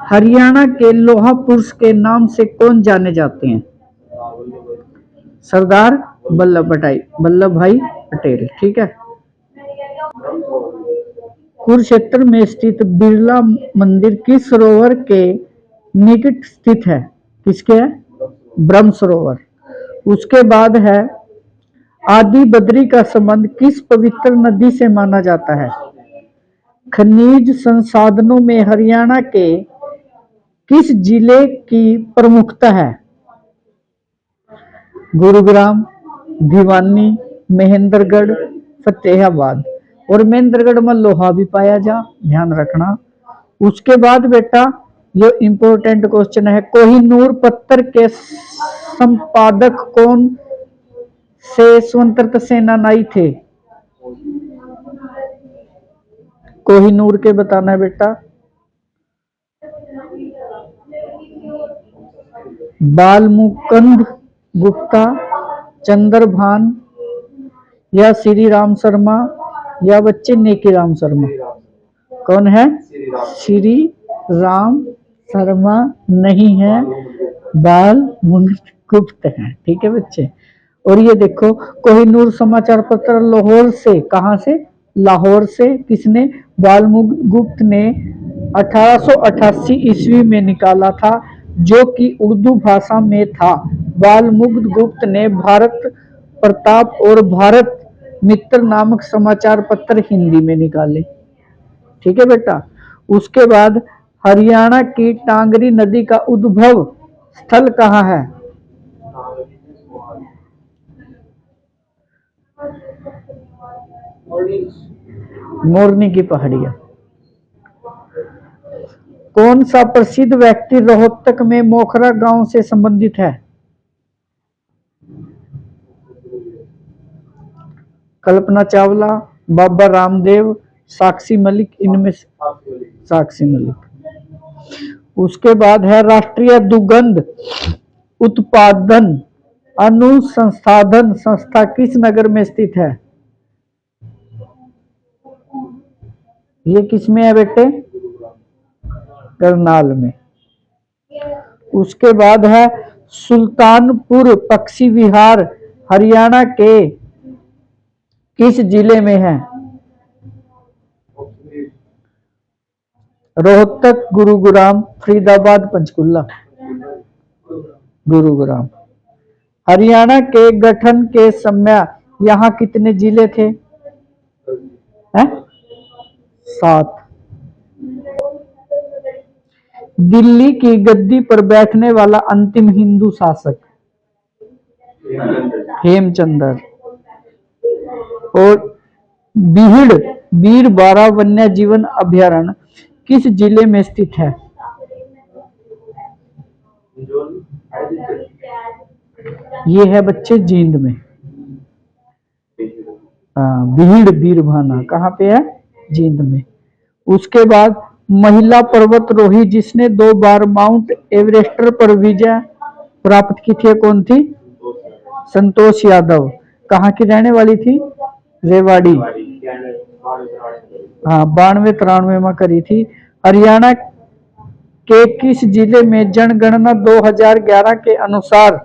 हरियाणा के लोहा पुरुष के नाम से कौन जाने जाते हैं? सरदार वल्लभ भाई पटेल। ठीक है। कुरुक्षेत्र में स्थित बिरला मंदिर किस सरोवर के निकट स्थित है? किसके है? ब्रह्म सरोवर। उसके बाद है आदि बद्री का संबंध किस पवित्र नदी से माना जाता है? खनिज संसाधनों में हरियाणा के किस जिले की प्रमुखता है? गुरुग्राम, भिवानी, महेंद्रगढ़, फतेहाबाद। और महेंद्रगढ़ में लोहा भी पाया जा, ध्यान रखना। उसके बाद बेटा ये इंपॉर्टेंट क्वेश्चन है, कोहिनूर पत्र के संपादक कौन से स्वतंत्रता सेनानी थे? कोहिनूर के बताना है बेटा। बालमुकुंद गुप्ता, चंद्रभान, या श्री राम शर्मा, या बच्चे नेकी राम शर्मा। कौन है? श्री राम शर्मा नहीं है, बालमुकुंद गुप्त है। ठीक है बच्चे। और ये देखो कोहिनूर समाचार पत्र लाहौर से, कहां से? लाहौर से। किसने? बालमुकुंद गुप्त ने 1888 ईस्वी में निकाला था, जो कि उर्दू भाषा में था। बालमुकुंद गुप्त ने भारत प्रताप और भारत मित्र नामक समाचार पत्र हिंदी में निकाले। ठीक है बेटा। उसके बाद हरियाणा की टांगरी नदी का उद्भव स्थल कहाँ है? मोरनी की पहाड़ियां। कौन सा प्रसिद्ध व्यक्ति रोहतक में मोखरा गांव से संबंधित है? कल्पना चावला, बाबा रामदेव, साक्षी मलिक। इनमें साक्षी मलिक। उसके बाद है राष्ट्रीय दुग्ध उत्पादन अनुसंधान संस्था किस नगर में स्थित है? ये किस में है बेटे? करनाल में। उसके बाद है सुल्तानपुर पक्षी विहार हरियाणा के किस जिले में है? रोहतक, गुरुग्राम, फरीदाबाद, पंचकुला। गुरुग्राम। हरियाणा के गठन के समय यहाँ कितने जिले थे? 7। दिल्ली की गद्दी पर बैठने वाला अंतिम हिंदू शासक? हेमचंद्र। और बीहड़ बीरबारा वन्य जीवन अभयारण्य किस जिले में स्थित है? ये है बच्चे जींद में। बीहड़ बीरबाना कहाँ पे है? जींद में। उसके बाद महिला पर्वतरोही जिसने 2 बार माउंट एवरेस्ट पर विजय प्राप्त की थी, कौन थी? संतोष यादव। कहाँ की रहने वाली थी? रेवाड़ी। हाँ, 92-93 में करी थी। हरियाणा के किस जिले में जनगणना 2011 के अनुसार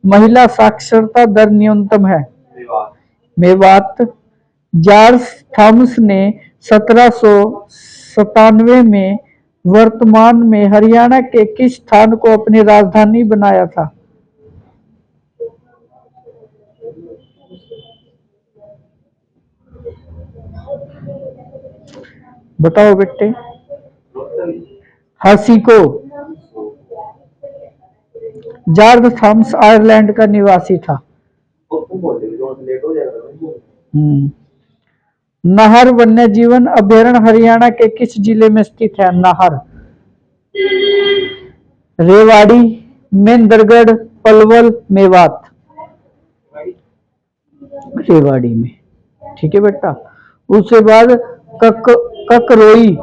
महिला साक्षरता दर न्यूनतम है? मेवात। जॉर्ज थॉमस ने 1797 में वर्तमान में हरियाणा के किस स्थान को अपनी राजधानी बनाया था? बताओ बेटे। हसीको। जॉर्ज थॉमस आयरलैंड का निवासी था। नाहर वन्य जीवन अभयारण्य हरियाणा के किस जिले में स्थित है? नाहर। रेवाड़ी, महेंद्रगढ़, पलवल, मेवात। रेवाड़ी में। ठीक है बेटा। उसके बाद ककरोई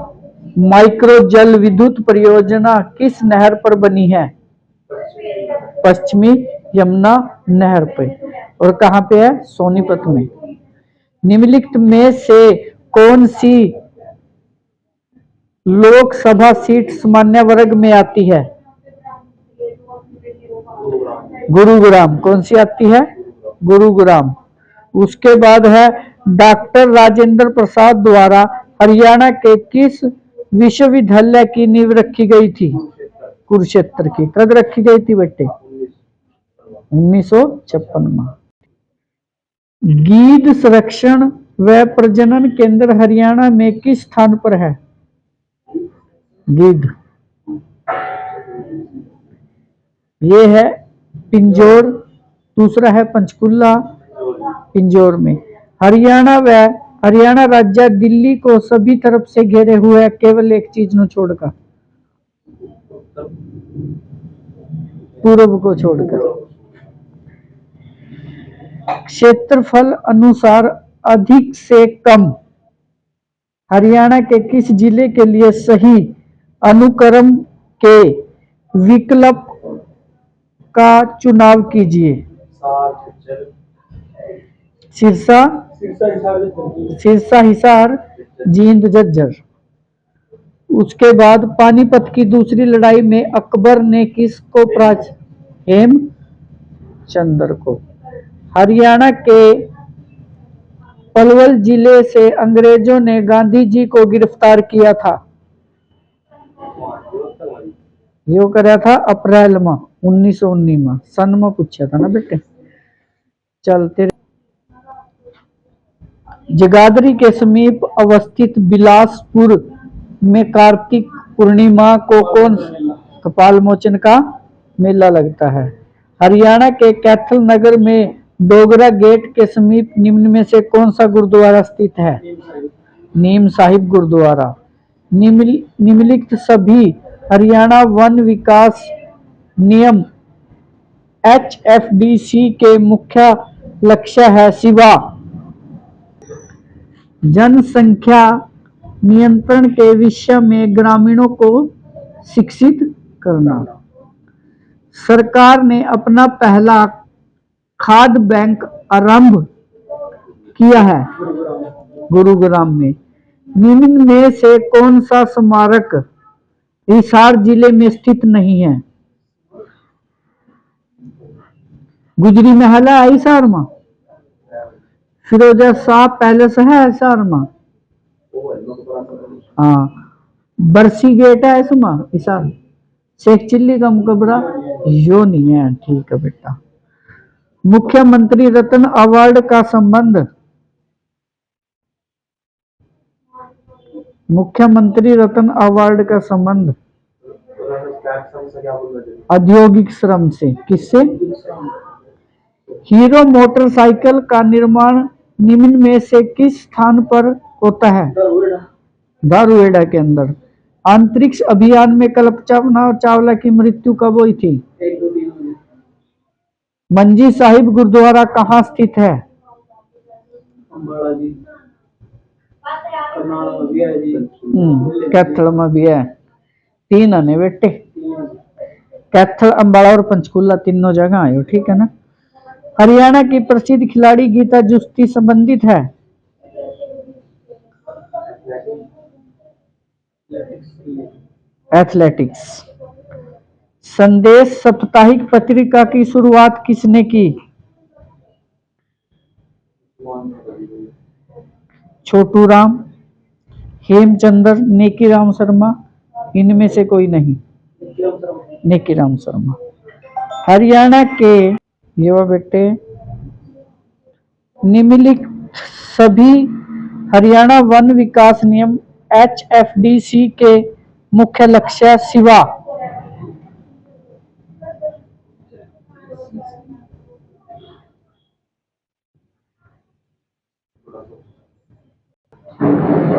माइक्रो जल विद्युत परियोजना किस नहर पर बनी है? पश्चिमी यमुना नहर पे। और कहां पे है? सोनीपत में। निम्नलिखित में से कौन सी लोकसभा सीट सामान्य वर्ग में आती है? गुरुग्राम। कौन सी आती है? गुरुग्राम। उसके बाद है डॉक्टर राजेंद्र प्रसाद द्वारा हरियाणा के किस विश्वविद्यालय की नींव रखी गई थी? कुरुक्षेत्र की। कब रखी गई थी बेटे? 1956 में। गीध संरक्षण व प्रजनन केंद्र हरियाणा में किस स्थान पर है? गीध ये है पिंजौर, दूसरा है पंचकुला, पिंजौर में। हरियाणा राज्य दिल्ली को सभी तरफ से घेरे हुए है, केवल एक चीज न छोड़कर, पूर्व को छोड़कर। क्षेत्रफल अनुसार अधिक से कम हरियाणा के किस जिले के लिए सही अनुक्रम के विकल्प का चुनाव कीजिए? सिरसा, हिसार, जींद, झज्जर। उसके बाद पानीपत की दूसरी लड़ाई में अकबर ने किसको हेमचंद्र को। हरियाणा के पलवल जिले से अंग्रेजों ने गांधी जी को गिरफ्तार किया था? यो कराया था अप्रैल में 1919 में। सन में पूछा था ना बेटे। चलते जगाधरी के समीप अवस्थित बिलासपुर में कार्तिक पूर्णिमा को कौन कपाल मोचन का मेला लगता है? हरियाणा के कैथल नगर में डोगरा गेट के समीप निम्न में से कौन सा गुरुद्वारा स्थित है? नीम साहिब गुरुद्वारा। निम्नलिखित सभी हरियाणा वन विकास नियम HFDC के मुख्य लक्ष्य है? शिवा, जनसंख्या नियंत्रण के विषय में ग्रामीणों को शिक्षित करना। सरकार ने अपना पहला खाद्य बैंक आरंभ किया है? गुरुग्राम में। निम्न में से कौन सा स्मारक हिसार जिले में स्थित नहीं है? गुजरी महल है हिसार में। फिरोजा शाह पैलेस है हिसार में। हाँ, बरसी गेट है इसमें हिसार। शेख चिल्ली का मुकबरा यो नहीं है। ठीक है बेटा। मुख्यमंत्री रत्न अवार्ड का संबंध औद्योगिक श्रम से। किससे? हीरो मोटरसाइकिल का निर्माण निम्न में से किस स्थान पर होता है? दारूहेड़ा के अंदर। अंतरिक्ष अभियान में कल्पना चावला की मृत्यु कब हुई थी? मंजी साहिब गुरुद्वारा कहाँ स्थित है? कैथल में भी है। 3 आने बेटे, कैथल, अंबाला और पंचकुला तीनों जगह आयो। ठीक है ना। हरियाणा की प्रसिद्ध खिलाड़ी गीता जुस्ती संबंधित है? एथलेटिक्स। संदेश साप्ताहिक पत्रिका की शुरुआत किसने की? छोटू राम, हेमचंद्र, नेकीराम शर्मा। इनमें से कोई नहीं। नेकीराम शर्मा। हरियाणा के युवा बेटे निम्नलिखित सभी हरियाणा वन विकास नियम HFDC के मुख्य लक्ष्य शिवा।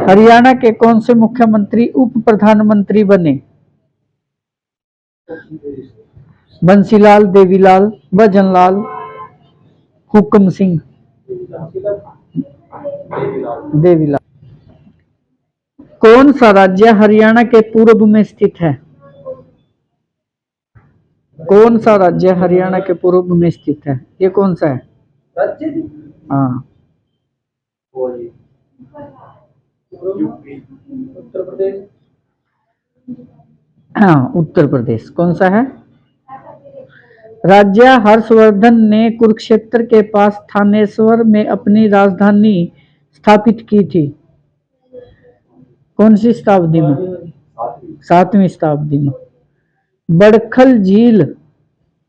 हरियाणा के कौन से मुख्यमंत्री उप प्रधानमंत्री बने? बंसीलाल, देवीलाल, भजनलाल, हुक्म सिंह। देवीलाल। कौन सा राज्य हरियाणा के पूर्व में स्थित है? कौन सा राज्य हरियाणा के पूर्व में स्थित है? ये कौन सा है? हाँ, उत्तर प्रदेश। हाँ, उत्तर प्रदेश। कौन सा है? राजा हर्षवर्धन ने कुरुक्षेत्र के पास थानेश्वर में अपनी राजधानी स्थापित की थी। कौन सी शताब्दी में? 7वीं शताब्दी में। बड़खल झील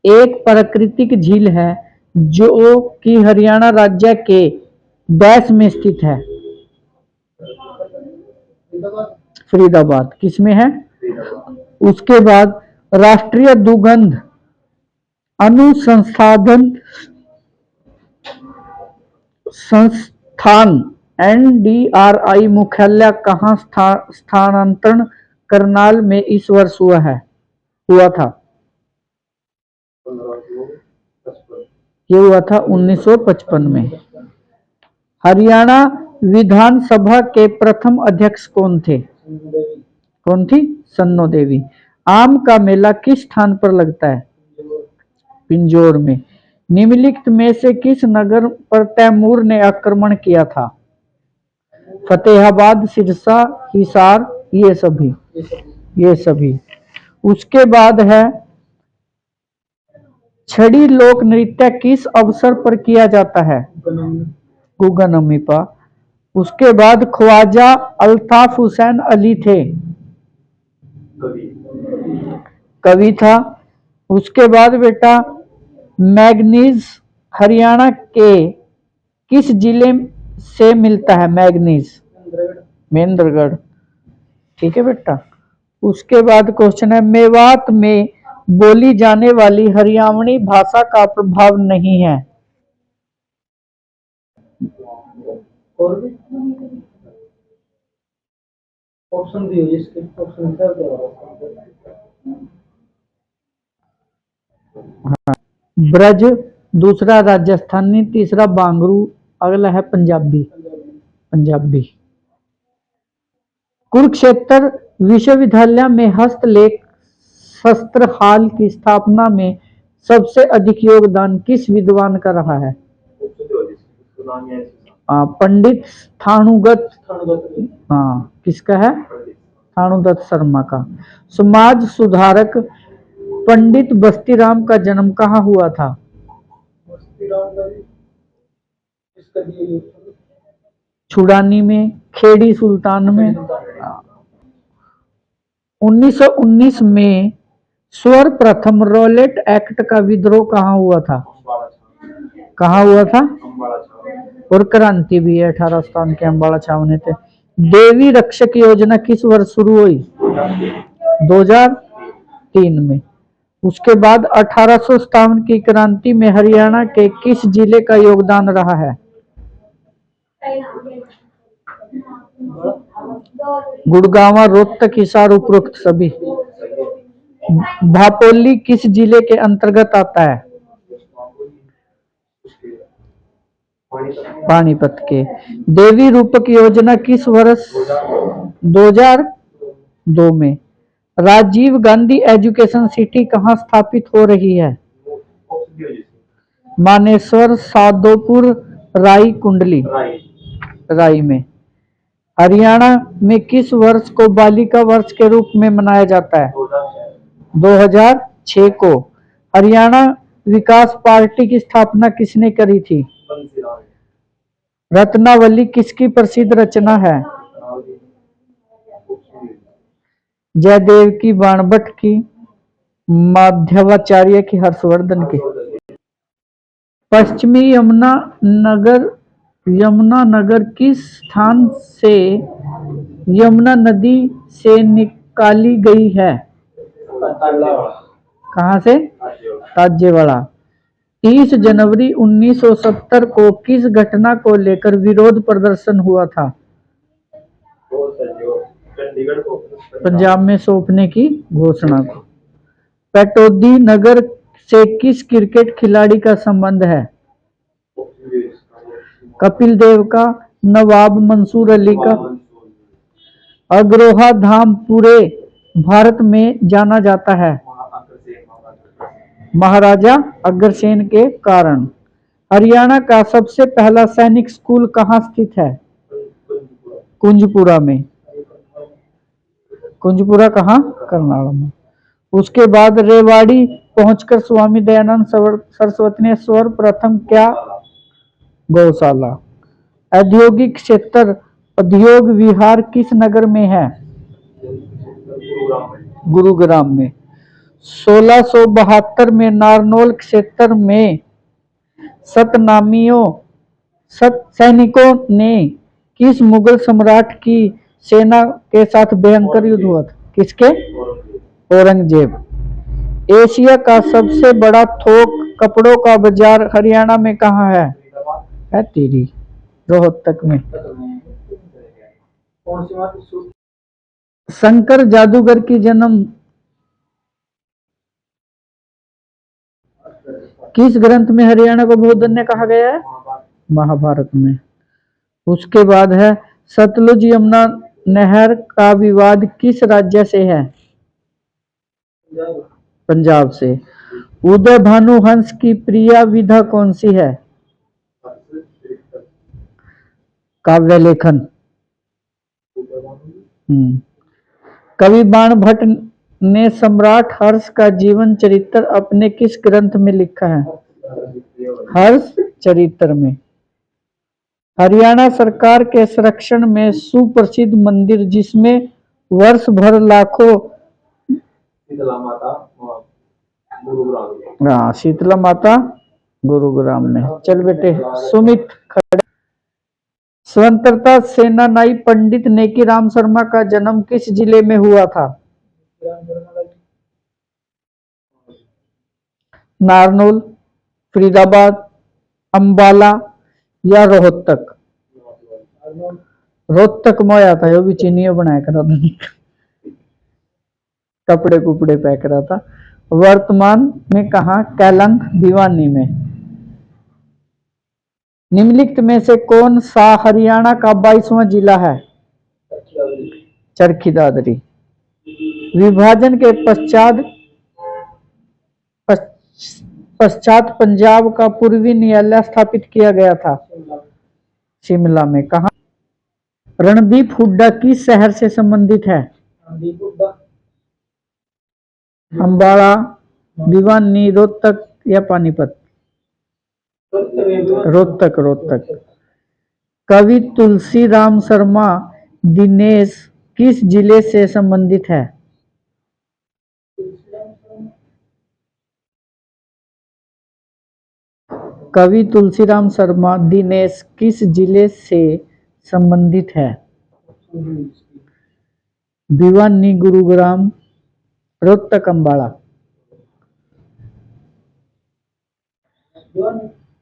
एक प्राकृतिक झील है जो कि हरियाणा राज्य के डैश में स्थित है। फरीदाबाद। किसमें है? उसके बाद राष्ट्रीय दुर्गंध अनुसंधान संस्थान NDRI मुख्यालय कहाँ स्थानांतरण करनाल में इस वर्ष हुआ था? ये हुआ था 1955 में। हरियाणा विधानसभा के प्रथम अध्यक्ष कौन थे? कौन थी? सन्नो देवी। आम का मेला किस स्थान पर लगता है? पिंजौर में। निम्नलिखित में से किस नगर पर तैमूर ने आक्रमण किया था? फतेहाबाद, सिरसा, हिसार, ये सभी। उसके बाद है छड़ी लोक नृत्य किस अवसर पर किया जाता है? गुगनमी पा। उसके बाद ख्वाजा अल्ताफ हुसैन अली थे, कवि था। उसके बाद बेटा मैग्नीज हरियाणा के किस जिले से मिलता है? मैग्नीज महेंद्रगढ़। ठीक है बेटा। उसके बाद क्वेश्चन है मेवात में बोली जाने वाली हरियाणवी भाषा का प्रभाव नहीं है। और भी ऑप्शन दियो इसके ऑप्शन हाँ। ब्रज, दूसरा राजस्थानी, तीसरा बांगरू, अगला है पंजाबी। कुरुक्षेत्र विश्वविद्यालय में हस्तलेख शस्त्र हाल की स्थापना में सबसे अधिक योगदान किस विद्वान का रहा है? पंडित स्थाणुगत। हाँ, किसका है? स्थाणुदत्त शर्मा का। समाज सुधारक पंडित बस्तीराम का जन्म कहाँ हुआ था? छुड़ानी में, खेड़ी सुल्तान में। 1919 में सर्वप्रथम रॉलेट एक्ट का विद्रोह कहाँ हुआ था? और क्रांति भी है 18 स्थान के अम्बाड़ा छावनी थे। देवी रक्षक योजना किस वर्ष शुरू हुई? 2003 में। उसके बाद 1857 की क्रांति में हरियाणा के किस जिले का योगदान रहा है? गुड़गांव, रोहतक, हिसार, उपरोक्त सभी। भापोली किस जिले के अंतर्गत आता है? पानीपत के। देवी रूपक योजना किस वर्ष? 2002 में। राजीव गांधी एजुकेशन सिटी कहाँ स्थापित हो रही है? मानेसर, सादोपुर, राई कुंडली, राई में। हरियाणा में किस वर्ष को बालिका वर्ष के रूप में मनाया जाता है? 2006 को। हरियाणा विकास पार्टी की स्थापना किसने करी थी? रत्नावली किसकी प्रसिद्ध रचना है? जयदेव की, बाणभट्ट की, माधवाचार्य की, हर्षवर्धन की। पश्चिमी यमुना नगर किस स्थान से यमुना नदी से निकाली गई है? कहाँ से? ताजेवाड़ा। 30 जनवरी 1970 को किस घटना को लेकर विरोध प्रदर्शन हुआ था? पंजाब में सौंपने की घोषणा को। पेटौदी नगर से किस क्रिकेट खिलाड़ी का संबंध है? कपिल देव का, नवाब मंसूर अली का। अग्रोहा धाम पूरे भारत में जाना जाता है महाराजा अग्रसेन के कारण। हरियाणा का सबसे पहला सैनिक स्कूल कहाँ स्थित है? कुंजपुरा में। कुंजपुरा कहाँ? करनाल में। उसके बाद रेवाड़ी पहुंचकर स्वामी दयानंद सरस्वती ने सर्वप्रथम क्या? गौशाला। औद्योगिक क्षेत्र उद्योग विहार किस नगर में है? गुरुग्राम में। 1672 में नारनौल क्षेत्र में सैनिकों ने किस मुगल सम्राट की सेना के साथ भयंकर युद्ध हुआ था? किसके? औरंगजेब। एशिया का सबसे बड़ा थोक कपड़ों का बाजार हरियाणा में कहाँ है? टिहरी, रोहतक में। शंकर जादूगर की जन्म किस ग्रंथ में हरियाणा को बहुधन्य कहा गया है? महाभारत में। उसके बाद है सतलुज यमुना नहर का विवाद किस राज्य से है? पंजाब से। उदय भानु हंस की प्रिय विधा कौन सी है? काव्य लेखन। कवि बाण भट्ट ने सम्राट हर्ष का जीवन चरित्र अपने किस ग्रंथ में लिखा है? हर्ष चरित्र में। हरियाणा सरकार के संरक्षण में सुप्रसिद्ध मंदिर जिसमें वर्ष भर लाखों शीतला माता गुरुग्राम में। चल बेटे सुमित खड़े। स्वतंत्रता सेनानी पंडित नेकीराम शर्मा का जन्म किस जिले में हुआ था? नारनौल, फरीदाबाद, अंबाला या रोहतक? रोहतक में आया था, यो भी चीनियों बनाया करा था, कपड़े कुपड़े पैक करा था। वर्तमान में कहा? केलंग, भिवानी में। निम्नलिखित में से कौन सा हरियाणा का 22वां जिला है? चरखी दादरी। विभाजन के पश्चात पंजाब का पूर्वी न्यायालय स्थापित किया गया था? शिमला में। कहा? रणदीप हुड्डा किस शहर से संबंधित है? अंबाला, भिवानी, रोहतक या पानीपत? रोहतक। कवि तुलसीराम शर्मा दिनेश किस जिले से संबंधित है? कवि तुलसीराम शर्मा दिनेश किस जिले से संबंधित है? भिवानी, गुरुग्राम, रोहतक, अंबाला?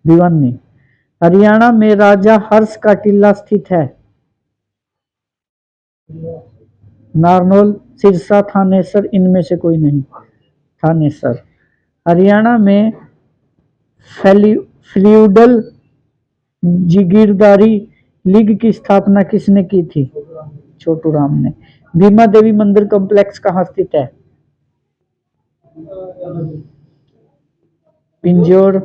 भिवानी। हरियाणा में राजा हर्ष का टीला स्थित है? नारनौल, सिरसा, थानेसर, इनमें से कोई नहीं। थानेसर। हरियाणा में फ्यूडल जागीरदारी लीग की स्थापना किसने की थी? छोटू राम ने। भीमा देवी मंदिर कॉम्प्लेक्स कहाँ स्थित है? पिंजौर।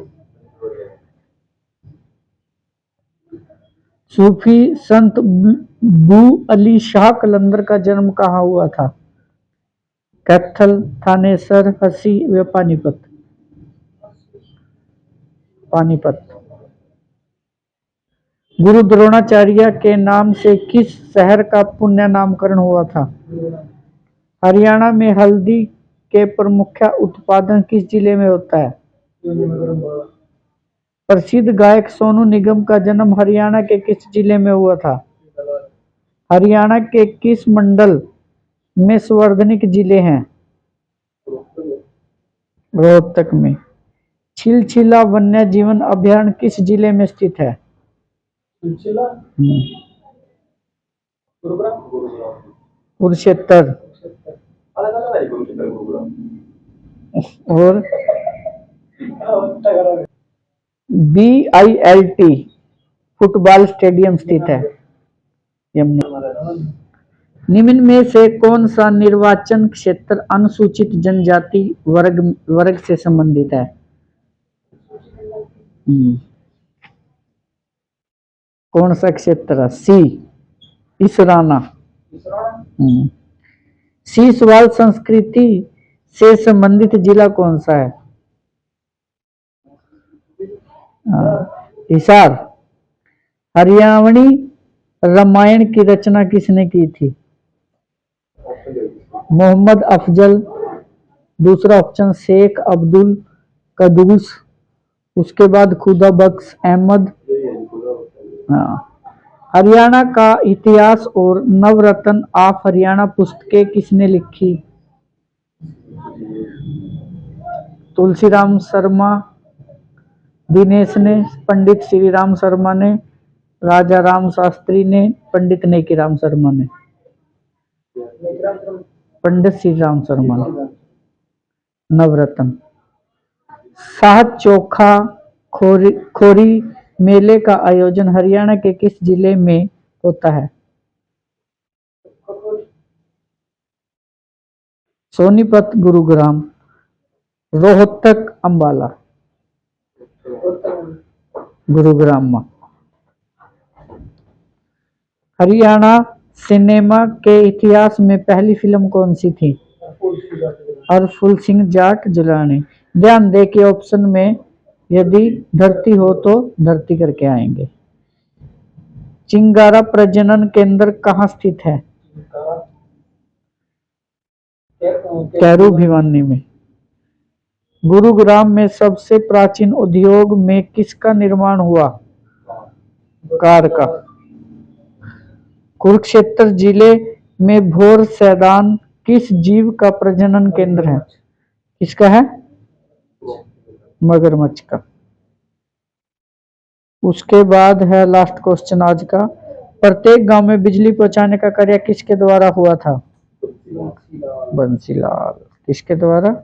सूफी संत बू अली शाह कलंदर का जन्म कहाँ हुआ था? कैथल, थानेसर, हसी व पानीपत? पानीपत। गुरु द्रोणाचार्य के नाम से किस शहर का पुनः नामकरण हुआ था? हरियाणा में हल्दी के प्रमुख उत्पादन किस जिले में होता है? प्रसिद्ध गायक सोनू निगम का जन्म हरियाणा के किस जिले में हुआ था? हरियाणा के किस मंडल में संवैधानिक जिले हैं? रोहतक में। छिलछिला वन्य जीवन अभयारण्य किस जिले में स्थित है? कुरुक्षेत्र। और BILT फुटबॉल स्टेडियम स्थित है यमुना। निम्न में से कौन सा निर्वाचन क्षेत्र अनुसूचित जनजाति वर्ग से संबंधित है? कौन सा क्षेत्र? सी, इसराना। शीशवाल संस्कृति से संबंधित जिला कौन सा है? हिसार। हरियाणवी रामायण की रचना किसने की थी? मोहम्मद अफजल। दूसरा ऑप्शन शेख अब्दुल कदूस। उसके बाद खुदा बख्श अहमद। हाँ। हरियाणा का इतिहास और नवरत्न ऑफ हरियाणा पुस्तकें किसने लिखी? तुलसीराम शर्मा, दिनेश ने, पंडित श्री राम शर्मा ने, राजा राम शास्त्री ने, पंडित नेकीराम शर्मा ने। पंडित श्री राम शर्मा ने। नवरत्न। सात चोखा खोरी मेले का आयोजन हरियाणा के किस जिले में होता है? सोनीपत, गुरुग्राम, रोहतक, अंबाला। गुरुग्राम में। हरियाणा सिनेमा के इतिहास में पहली फिल्म कौन सी थी? हरफूल सिंह जाट जुलानी। ध्यान दे कि ऑप्शन में यदि धरती हो तो धरती करके आएंगे। चिंगारा प्रजनन केंद्र कहाँ स्थित है? कैरू भिवानी में। गुरुग्राम में सबसे प्राचीन उद्योग में किसका निर्माण हुआ? कार का। कुरुक्षेत्र जिले में भोर सैदान किस जीव का प्रजनन केंद्र है? किसका है? मगरमच्छ का। उसके बाद है लास्ट क्वेश्चन आज का। प्रत्येक गांव में बिजली पहुंचाने का कार्य किसके द्वारा हुआ था? बंसीलाल। किसके द्वारा?